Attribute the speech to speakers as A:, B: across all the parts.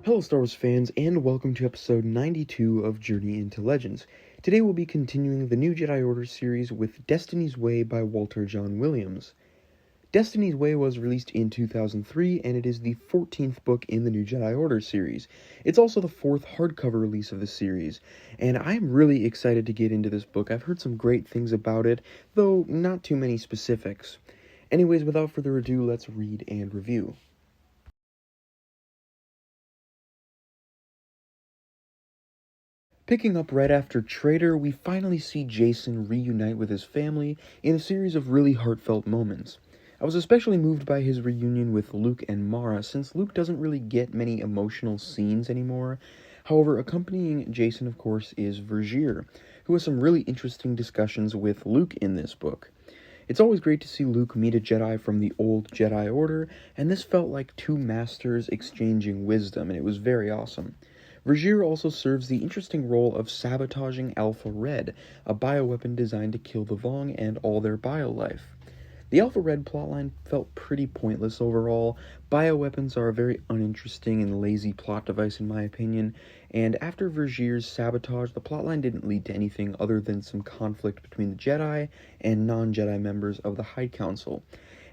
A: Hello Star Wars fans, and welcome to episode 92 of Journey into Legends. Today we'll be continuing the New Jedi Order series with Destiny's Way by Walter John Williams. Destiny's Way was released in 2003, and it is the 14th book in the New Jedi Order series. It's also the 4th hardcover release of the series, and I'm really excited to get into this book. I've heard some great things about it, though not too many specifics. Anyways, without further ado, let's read and review. Picking up right after Traitor, we finally see Jacen reunite with his family in a series of really heartfelt moments. I was especially moved by his reunion with Luke and Mara, since Luke doesn't really get many emotional scenes anymore. However, accompanying Jacen, of course, is Vergere, who has some really interesting discussions with Luke in this book. It's always great to see Luke meet a Jedi from the old Jedi Order, and this felt like two masters exchanging wisdom, and it was very awesome. Vergere also serves the interesting role of sabotaging Alpha Red, a bioweapon designed to kill the Vong and all their biolife. The Alpha Red plotline felt pretty pointless overall. Bioweapons are a very uninteresting and lazy plot device in my opinion, and after Vergere's sabotage, the plotline didn't lead to anything other than some conflict between the Jedi and non-Jedi members of the High Council,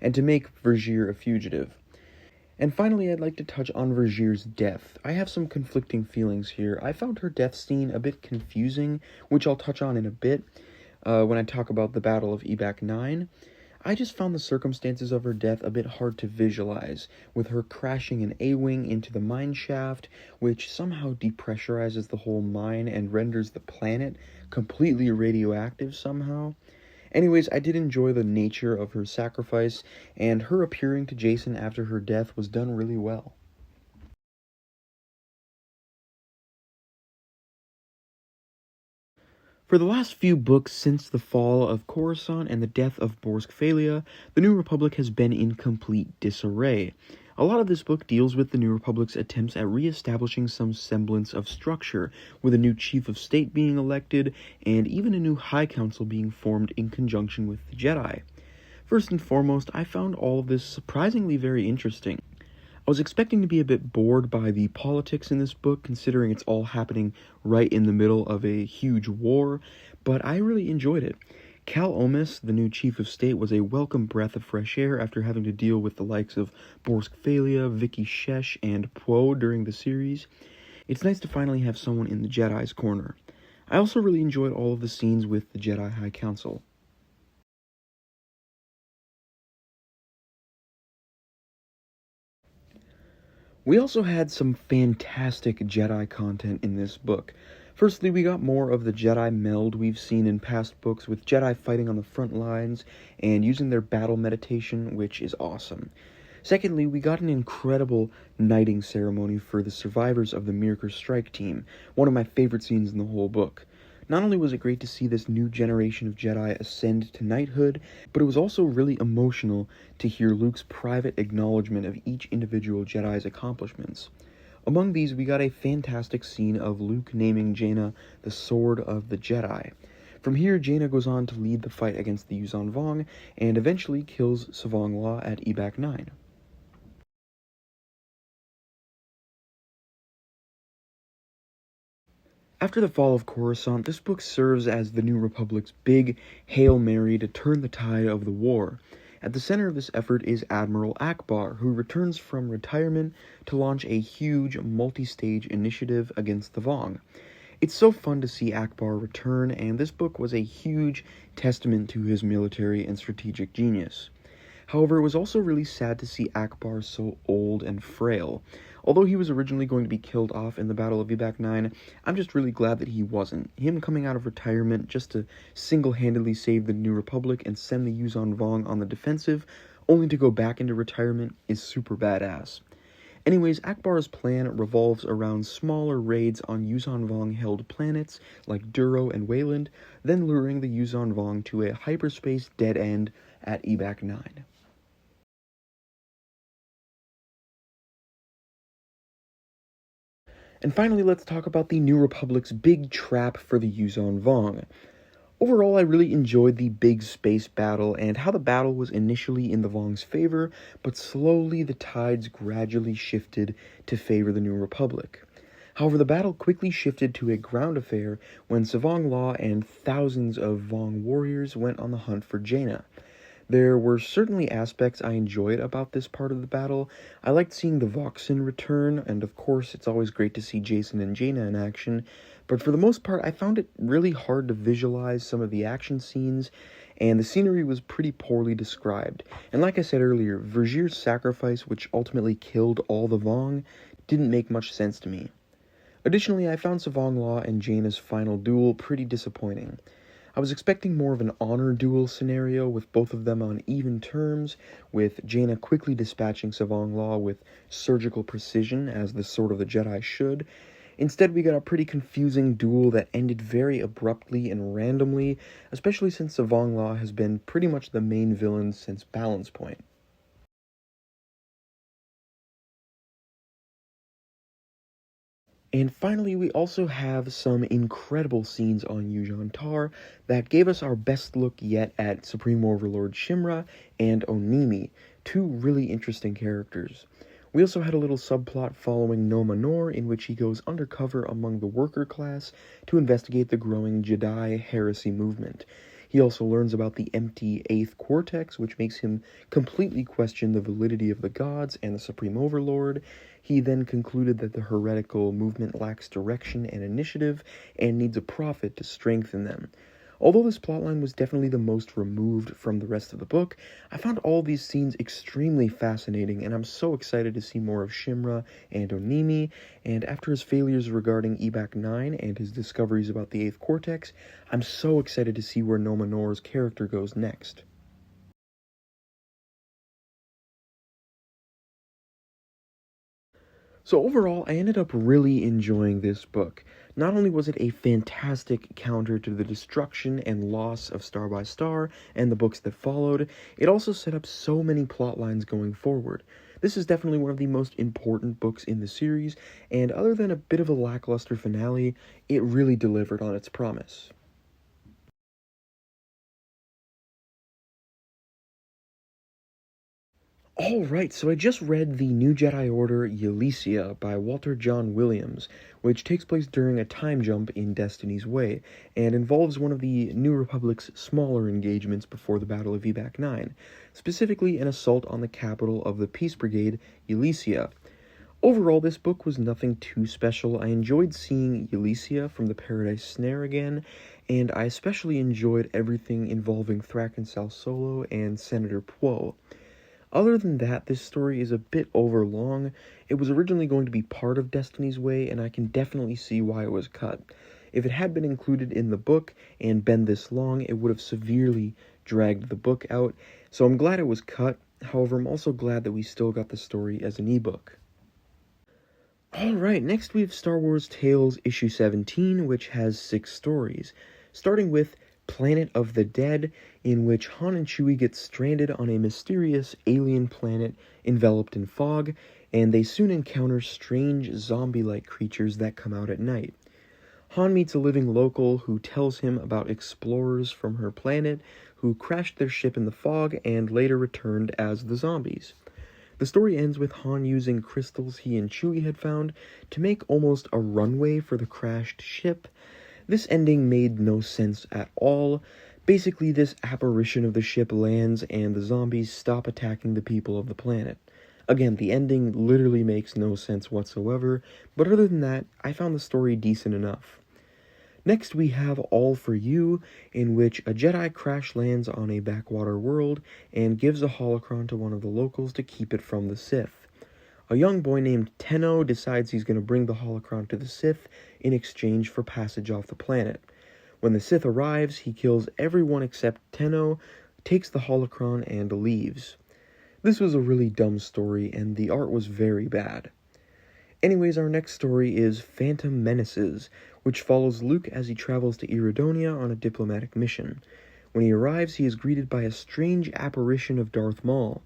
A: and to make Vergere a fugitive. And finally, I'd like to touch on Vergere's death. I have some conflicting feelings here. I found her death scene a bit confusing, which I'll touch on in a bit when I talk about the Battle of Ebaq-9. I just found the circumstances of her death a bit hard to visualize, with her crashing an A-wing into the mine shaft, which somehow depressurizes the whole mine and renders the planet completely radioactive somehow. Anyways, I did enjoy the nature of her sacrifice, and her appearing to Jacen after her death was done really well. For the last few books since the fall of Coruscant and the death of Borsk Phalia, the New Republic has been in complete disarray. A lot of this book deals with the New Republic's attempts at re-establishing some semblance of structure, with a new Chief of State being elected, and even a new High Council being formed in conjunction with the Jedi. First and foremost, I found all of this surprisingly very interesting. I was expecting to be a bit bored by the politics in this book, considering it's all happening right in the middle of a huge war, but I really enjoyed it. Cal Omis, the new Chief of State, was a welcome breath of fresh air after having to deal with the likes of Borsk Phalia, Vicky Shesh, and Poe during the series. It's nice to finally have someone in the Jedi's corner. I also really enjoyed all of the scenes with the Jedi High Council. We also had some fantastic Jedi content in this book. Firstly, we got more of the Jedi meld we've seen in past books, with Jedi fighting on the front lines and using their battle meditation, which is awesome. Secondly, we got an incredible knighting ceremony for the survivors of the Mirkor Strike Team, one of my favorite scenes in the whole book. Not only was it great to see this new generation of Jedi ascend to knighthood, but it was also really emotional to hear Luke's private acknowledgement of each individual Jedi's accomplishments. Among these, we got a fantastic scene of Luke naming Jaina the Sword of the Jedi. From here, Jaina goes on to lead the fight against the Yuuzhan and eventually kills Savong Law at Ebaq-9. After the fall of Coruscant, this book serves as the New Republic's big Hail Mary to turn the tide of the war. At the center of this effort is Admiral Ackbar, who returns from retirement to launch a huge multi-stage initiative against the Vong. It's so fun to see Ackbar return, and this book was a huge testament to his military and strategic genius. However, it was also really sad to see Ackbar so old and frail. Although he was originally going to be killed off in the Battle of Ebaq-9, I'm just really glad that he wasn't. Him coming out of retirement just to single-handedly save the New Republic and send the Yuuzhan Vong on the defensive, only to go back into retirement, is super badass. Anyways, Akbar's plan revolves around smaller raids on Yuuzhan-held planets like Duro and Wayland, then luring the Yuuzhan to a hyperspace dead end at Ebaq-9. And finally, let's talk about the New Republic's big trap for the Yuuzhan. Overall, I really enjoyed the big space battle and how the battle was initially in the Vong's favor, but slowly the tides gradually shifted to favor the New Republic. However, the battle quickly shifted to a ground affair when Savong Law and thousands of Vong warriors went on the hunt for Jaina. There were certainly aspects I enjoyed about this part of the battle. I liked seeing the Voxen return, and of course it's always great to see Jacen and Jaina in action, but for the most part I found it really hard to visualize some of the action scenes, and the scenery was pretty poorly described. And like I said earlier, Vergier's sacrifice, which ultimately killed all the Vong, didn't make much sense to me. Additionally, I found Savong Law and Jaina's final duel pretty disappointing. I was expecting more of an honor duel scenario with both of them on even terms, with Jaina quickly dispatching Savong Law with surgical precision, as the Sword of the Jedi should. Instead, we got a pretty confusing duel that ended very abruptly and randomly, especially since Savong Law has been pretty much the main villain since Balance Point. And finally, we also have some incredible scenes on Yuuzhan'tar that gave us our best look yet at Supreme Overlord Shimra and Onimi, two really interesting characters. We also had a little subplot following No Manor, in which he goes undercover among the worker class to investigate the growing Jedi Heresy movement. He also learns about the empty 8th Cortex, which makes him completely question the validity of the gods and the Supreme Overlord. He then concluded that the heretical movement lacks direction and initiative, and needs a prophet to strengthen them. Although this plotline was definitely the most removed from the rest of the book, I found all these scenes extremely fascinating, and I'm so excited to see more of Shimra and Onimi, and after his failures regarding Ebaq-9 and his discoveries about the 8th Cortex, I'm so excited to see where No Manor's character goes next. So overall, I ended up really enjoying this book. Not only was it a fantastic counter to the destruction and loss of Star by Star and the books that followed, it also set up so many plot lines going forward. This is definitely one of the most important books in the series, and other than a bit of a lackluster finale, it really delivered on its promise. Alright, so I just read The New Jedi Order Ylesia by Walter John Williams, which takes place during a time jump in Destiny's Way, and involves one of the New Republic's smaller engagements before the Battle of Ebaq-9, specifically an assault on the capital of the Peace Brigade, Ylesia. Overall, this book was nothing too special. I enjoyed seeing Ylesia from the Paradise Snare again, and I especially enjoyed everything involving Thraken Sal Solo and Senator Poe. Other than that, this story is a bit overlong. It was originally going to be part of Destiny's Way, and I can definitely see why it was cut. If it had been included in the book and been this long, it would have severely dragged the book out, so I'm glad it was cut. However, I'm also glad that we still got the story as an ebook. Alright, next we have Star Wars Tales Issue 17, which has 6 stories, starting with Planet of the Dead, in which Han and Chewie get stranded on a mysterious alien planet enveloped in fog, and they soon encounter strange zombie-like creatures that come out at night. Han meets a living local who tells him about explorers from her planet who crashed their ship in the fog and later returned as the zombies. The story ends with Han using crystals he and Chewie had found to make almost a runway for the crashed ship. This ending made no sense at all. Basically, this apparition of the ship lands and the zombies stop attacking the people of the planet. Again, the ending literally makes no sense whatsoever, but other than that, I found the story decent enough. Next, we have All For You, in which a Jedi crash lands on a backwater world and gives a holocron to one of the locals to keep it from the Sith. A young boy named Tenno decides he's going to bring the holocron to the Sith in exchange for passage off the planet. When the Sith arrives, he kills everyone except Tenno, takes the holocron, and leaves. This was a really dumb story, and the art was very bad. Anyways, our next story is Phantom Menaces, which follows Luke as he travels to Iridonia on a diplomatic mission. When he arrives, he is greeted by a strange apparition of Darth Maul.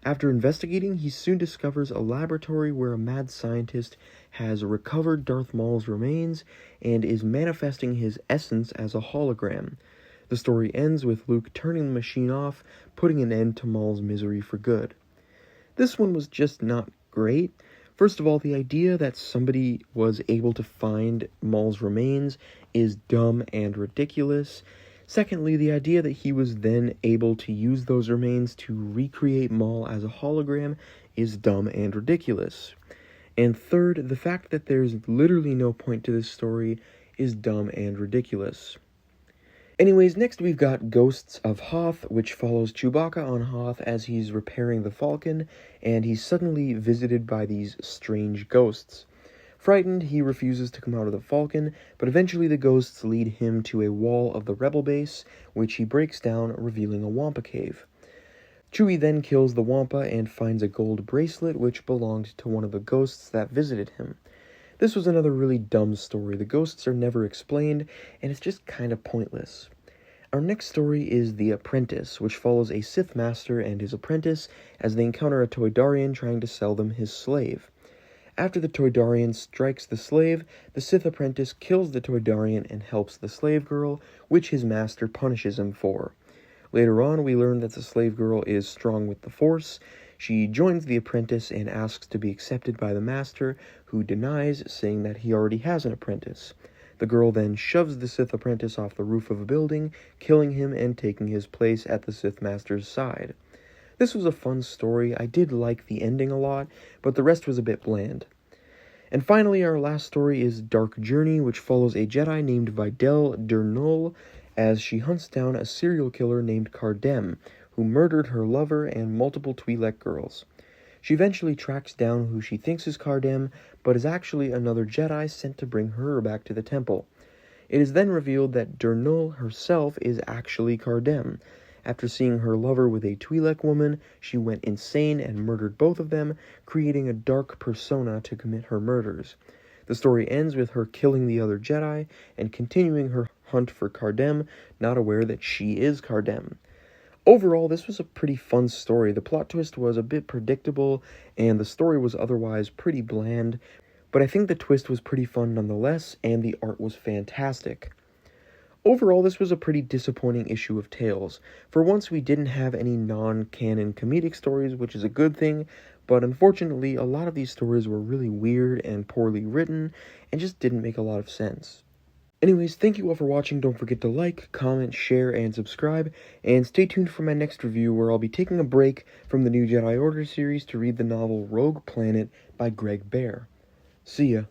A: After investigating, he soon discovers a laboratory where a mad scientist has recovered Darth Maul's remains and is manifesting his essence as a hologram. The story ends with Luke turning the machine off, putting an end to Maul's misery for good. This one was just not great. First of all, the idea that somebody was able to find Maul's remains is dumb and ridiculous. Secondly, the idea that he was then able to use those remains to recreate Maul as a hologram is dumb and ridiculous. And third, the fact that there's literally no point to this story is dumb and ridiculous. Anyways, next we've got Ghosts of Hoth, which follows Chewbacca on Hoth as he's repairing the Falcon, and he's suddenly visited by these strange ghosts. Frightened, he refuses to come out of the Falcon, but eventually the ghosts lead him to a wall of the Rebel base, which he breaks down, revealing a Wampa cave. Chewie then kills the Wampa and finds a gold bracelet which belonged to one of the ghosts that visited him. This was another really dumb story. The ghosts are never explained, and it's just kind of pointless. Our next story is The Apprentice, which follows a Sith Master and his apprentice as they encounter a Toydarian trying to sell them his slave. After the Toydarian strikes the slave, the Sith apprentice kills the Toydarian and helps the slave girl, which his master punishes him for. Later on, we learn that the slave girl is strong with the Force. She joins the apprentice and asks to be accepted by the master, who denies, saying that he already has an apprentice. The girl then shoves the Sith apprentice off the roof of a building, killing him and taking his place at the Sith master's side. This was a fun story. I did like the ending a lot, but the rest was a bit bland. And finally, our last story is Dark Journey, which follows a Jedi named Videl Durnul as she hunts down a serial killer named Cardem, who murdered her lover and multiple Twi'lek girls. She eventually tracks down who she thinks is Cardem, but is actually another Jedi sent to bring her back to the temple. It is then revealed that Durnul herself is actually Cardem. After seeing her lover with a Twi'lek woman, she went insane and murdered both of them, creating a dark persona to commit her murders. The story ends with her killing the other Jedi and continuing her hunt for Cardem, not aware that she is Cardem. Overall, this was a pretty fun story. The plot twist was a bit predictable, and the story was otherwise pretty bland, but I think the twist was pretty fun nonetheless, and the art was fantastic. Overall, this was a pretty disappointing issue of Tales. For once, we didn't have any non-canon comedic stories, which is a good thing, but unfortunately, a lot of these stories were really weird and poorly written, and just didn't make a lot of sense. Anyways, thank you all for watching. Don't forget to like, comment, share, and subscribe, and stay tuned for my next review where I'll be taking a break from the New Jedi Order series to read the novel Rogue Planet by Greg Bear. See ya.